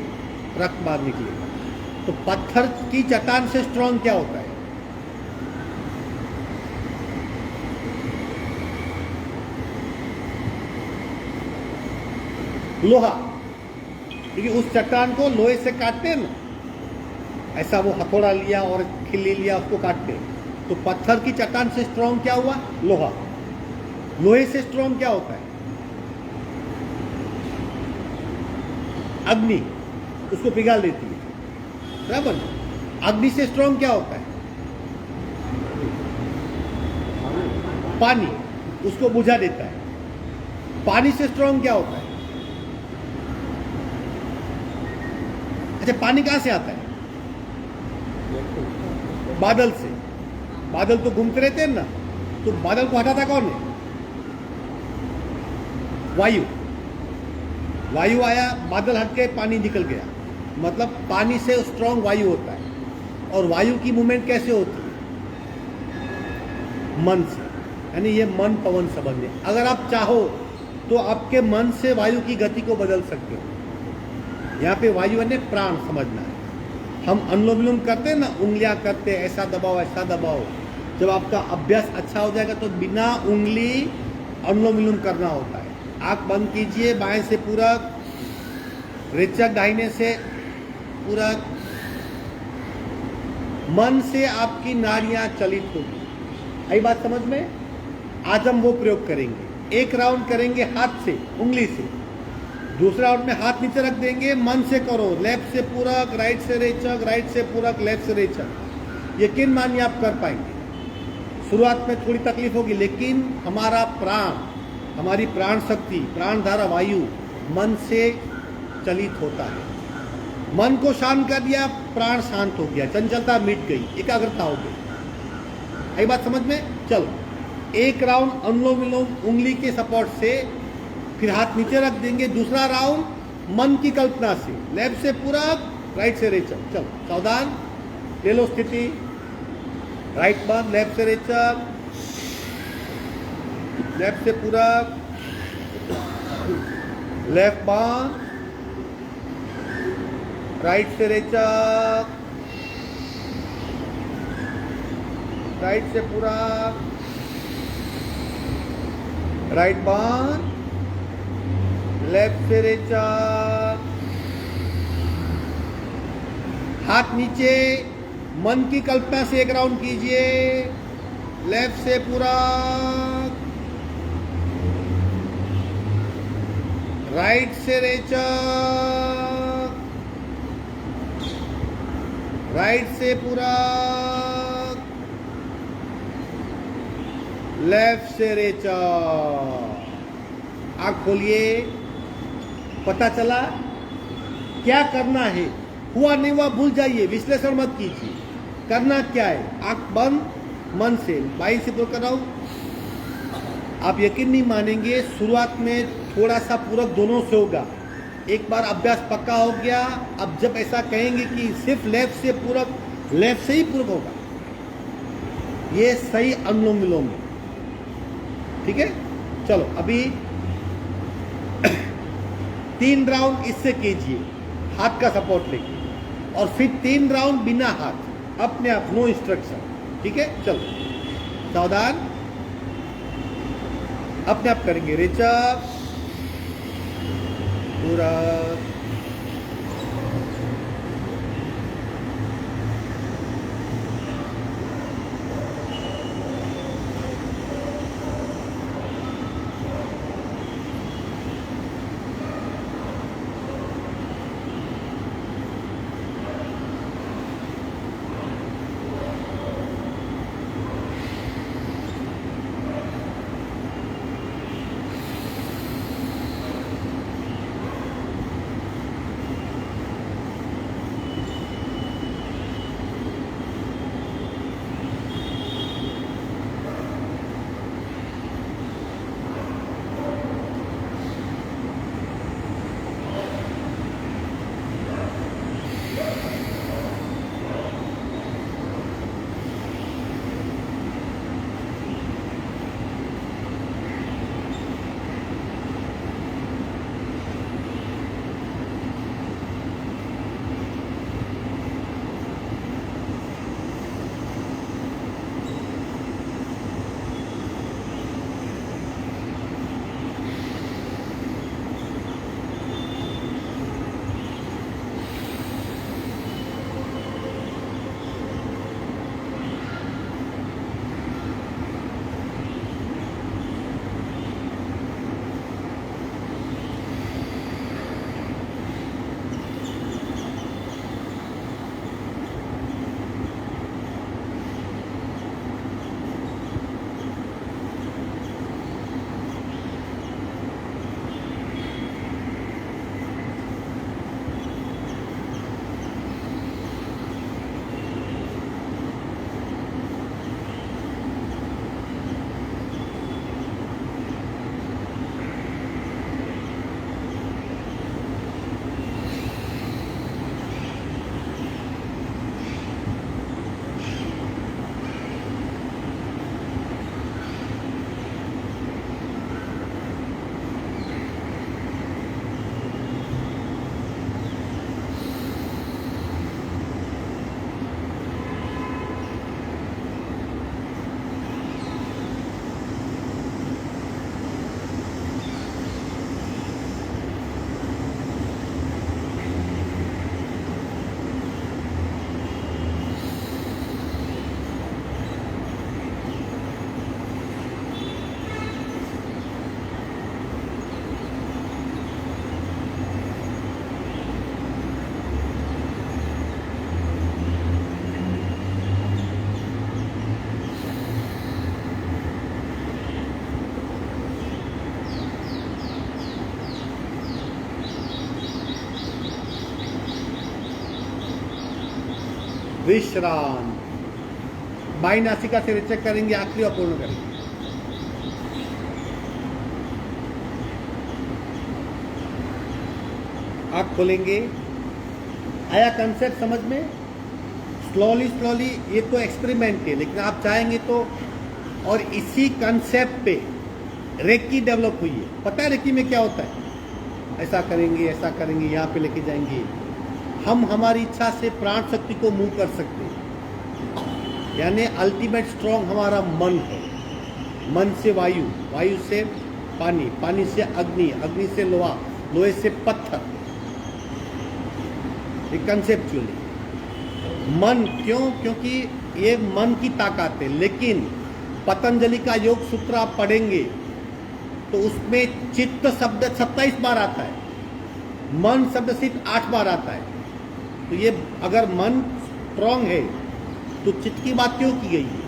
A: रक्त बाहर निकलेगा। तो पत्थर की चट्टान से स्ट्रांग क्या होता है? लोहा। क्योंकि उस चट्टान को लोहे से काटते हैं ना, ऐसा वो हथौड़ा लिया और खिल्ली लिया, उसको काटते हैं। तो पत्थर की चट्टान से स्ट्रांग क्या हुआ? लोहा। लोहे से स्ट्रांग क्या होता है? अग्नि, उसको पिघाल देती है, बराबर। अग्नि से स्ट्रांग क्या होता है? पानी, उसको बुझा देता है। पानी से स्ट्रांग क्या होता है? अच्छा, पानी कहां से आता है? बादल से। बादल तो घूमते रहते हैं ना, तो बादल को हटाता कौन है? वायु, वायु आया, बादल हट गए, पानी निकल गया, मतलब पानी से स्ट्रांग वायु होता है। और वायु की मूवमेंट कैसे होती है? मन से, यानी ये मन पवन संबंध है। अगर आप चाहो तो आपके मन से वायु की गति को बदल सकते हो। यहाँ पे वायु यानी प्राण समझना है। हम अनुलोम विलोम करते हैं ना, उंगलियां करते हैं, ऐसा दबाओ ऐसा दबाओ। जब आपका अभ्यास अच्छा हो जाएगा तो बिना उंगली अनुलोम विलोम करना होता है। आंख बंद कीजिए, बाएं से पूरक, रेचक दाहिने से पूरक। मन से आपकी नाड़ियां चलित होगी। आई बात समझ में? आज हम वो प्रयोग करेंगे। एक राउंड करेंगे हाथ से, उंगली से। दूसरा राउंड में हाथ नीचे रख देंगे, मन से करो, लेफ्ट से पूरक, राइट से रेचक, राइट से पूरक, लेफ्ट से रेचक। यकीन मानिए आप कर पाएंगे। शुरुआत में थोड़ी तकलीफ होगी, लेकिन हमारा प्राण, हमारी प्राण शक्ति, प्राण धारा वायु मन से चलित होता है। मन को शांत कर दिया, प्राण शांत हो गया, चंचलता मिट गई, एकाग्रता हो गई। आई बात समझ में? चलो एक राउंड अनुलोम विलोम उंगली के सपोर्ट से, फिर हाथ नीचे रख देंगे। दूसरा राउंड मन की कल्पना से, लेफ्ट से पूरक, राइट से रेचक। चलो सावधान, ले लो स्थिति। राइट बंद, लेफ्ट से रेचक, लेफ्ट से पूरक, लेफ्ट बंद, राइट से रेचक, राइट से पूरक, राइट बंद, लेफ्ट से रेचक। हाथ नीचे, मन की कल्पना से एक राउंड कीजिए, लेफ्ट से पूरक, राइट से रेचक, राइट से पूरक, लेफ्ट से रेचक। आँख खोलिए। पता चला क्या करना है? हुआ नहीं हुआ भूल जाइए, विश्लेषण मत कीजिए। करना क्या है? आँख बंद, मन से बाई से पूरक कर रहा हूँ। आप यकीन नहीं मानेंगे, शुरुआत में थोड़ा सा पूरक दोनों से होगा। एक बार अभ्यास पक्का हो गया, अब जब ऐसा कहेंगे कि सिर्फ लेफ्ट से पूरक, लेफ्ट से ही पूरक होगा। ये सही अनुलोम विलोम है। ठीक है, चलो अभी 3 राउंड इससे कीजिए, हाथ का सपोर्ट लेके, और फिर 3 राउंड बिना हाथ, अपने आप, नो इंस्ट्रक्शन। ठीक है, चलो सावधान, अपने आप करेंगे। रेचक, पूरा, विश्राम। बाई नासिका से रिचेक करेंगे, आखिरी और पूर्ण करेंगे। आँख खोलेंगे। आया कंसेप्ट समझ में? स्लोली स्लोली, ये तो एक्सपेरिमेंट है, लेकिन आप चाहेंगे तो, और इसी कंसेप्ट पे रेकी डेवलप हुई है। पता है रेकी में क्या होता है? ऐसा करेंगे, ऐसा करेंगे, यहाँ पे लेके जाएंगे। हम हमारी इच्छा से प्राण शक्ति को मूव कर सकते हैं। यानी अल्टीमेट स्ट्रॉन्ग हमारा मन है। मन से वायु, वायु से पानी, पानी से अग्नि, अग्नि से लोहा, लोहे से पत्थर। ये कंसेप्चुअली मन क्यों? क्योंकि ये मन की ताकत है। लेकिन पतंजलि का योग सूत्र आप पढ़ेंगे तो उसमें चित्त शब्द 27 बार आता है, मन शब्द सिर्फ 8 बार आता है। तो ये अगर मन स्ट्रॉन्ग है तो चित्त की बात क्यों की गई है?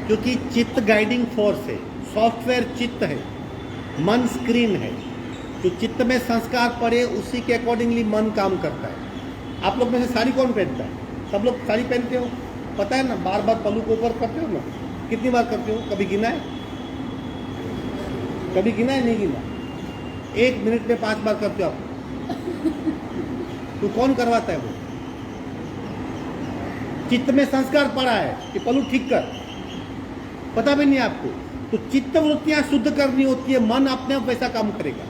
A: क्योंकि चित्त गाइडिंग फोर्स है, सॉफ्टवेयर चित्त है, मन स्क्रीन है। तो चित्त में संस्कार पड़े, उसी के अकॉर्डिंगली मन काम करता है। आप लोग में से साड़ी कौन पहनता है? सब लोग साड़ी पहनते हो, पता है ना? बार बार पल्लू को ऊपर करते हो ना? कितनी बार करते हो? कभी गिना है? कभी गिना है? नहीं गिना। 1 मिनट में 5 बार करते हो आप। तो कौन करवाता है वो? चित्त में संस्कार पड़ा है कि पल्लू ठीक कर, पता भी नहीं आपको। तो चित्त वृत्तियां शुद्ध करनी होती है, मन अपने आप वैसा काम करेगा।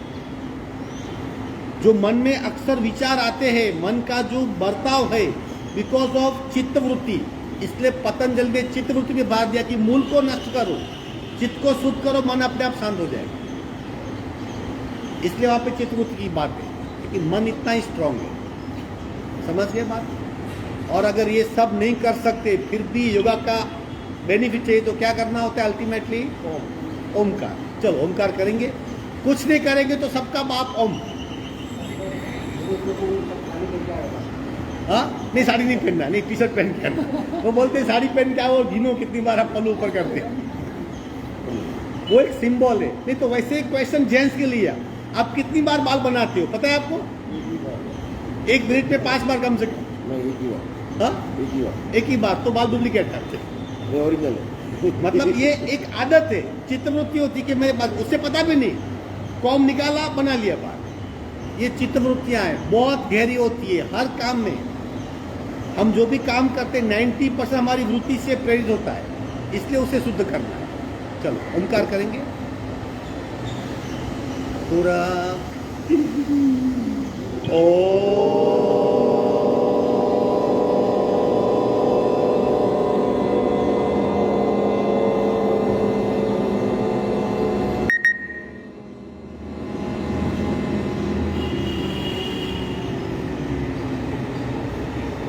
A: जो मन में अक्सर विचार आते हैं, मन का जो बर्ताव है, बिकॉज ऑफ चित्त वृत्ति। इसलिए पतंजलि ने चित्त वृत्ति में बात दिया कि मूल को नष्ट करो, चित्त को शुद्ध करो, मन अपने आप शांत हो जाएगा। इसलिए वहां पे चित्त वृत्ति की बात है, लेकिन मन इतना ही स्ट्रांग है। समझ गए बात? और अगर ये सब नहीं कर सकते फिर भी योगा का बेनिफिट चाहिए तो क्या करना होता है अल्टीमेटली? ओमकार। चलो ओमकार करेंगे। कुछ नहीं करेंगे तो सबका बाप ओम। हाँ, नहीं साड़ी नहीं पहनना, नहीं टी शर्ट पहन के आना। वो बोलते हैं साड़ी पहन के आओ और गिनो कितनी बार आप पल्लू ऊपर करते हैं। वो एक सिंबल है। नहीं तो वैसे एक क्वेश्चन जेंट्स के लिए, आप कितनी बार बाल बनाते हो पता है आपको? 1 मिनट में 5 बार कम से कम।
B: एक ही बार।
A: हाँ,
B: एक ही बार।
A: एक ही बार तो बाल डुप्लीकेट करते।
B: ये ओरिजिनल है।
A: मतलब ये एक आदत है, चित्तवृत्ति होती कि मेरे पास, उससे पता भी नहीं, कॉम निकाला बना लिया बात। ये चित्तवृत्तियां हैं, बहुत गहरी होती है। हर काम में हम जो भी काम करते हैं 90% हमारी वृत्ति से प्रेरित होता है, इसलिए उसे शुद्ध करना है। चलो ओमकार करेंगे पूरा।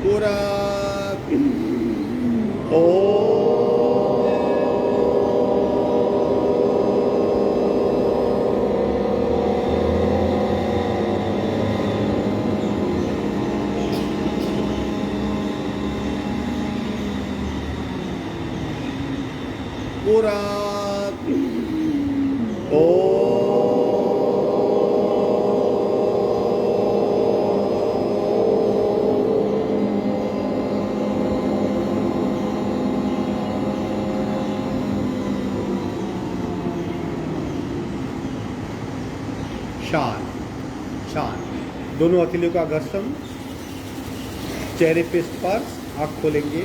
A: पूरा पूरा शांत शांत। दोनों हथेलियों का घर्षण, चेहरे पे स्पर्श, आँख खोलेंगे।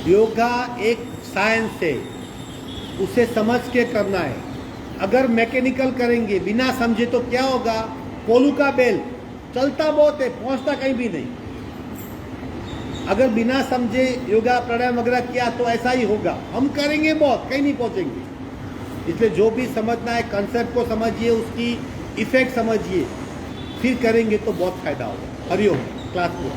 A: योगा एक साइंस है, उसे समझ के करना है। अगर मैकेनिकल करेंगे बिना समझे तो क्या होगा? कोलू का बेल चलता बहुत है, पहुंचता कहीं भी नहीं। अगर बिना समझे योगा प्राणायाम वगैरह किया तो ऐसा ही होगा। हम करेंगे बहुत, कहीं नहीं पहुंचेंगे। इसलिए जो भी समझना है कंसेप्ट को समझिए, उसकी इफेक्ट समझिए, फिर करेंगे तो बहुत फायदा होगा। हरिओम। क्लास पूरा।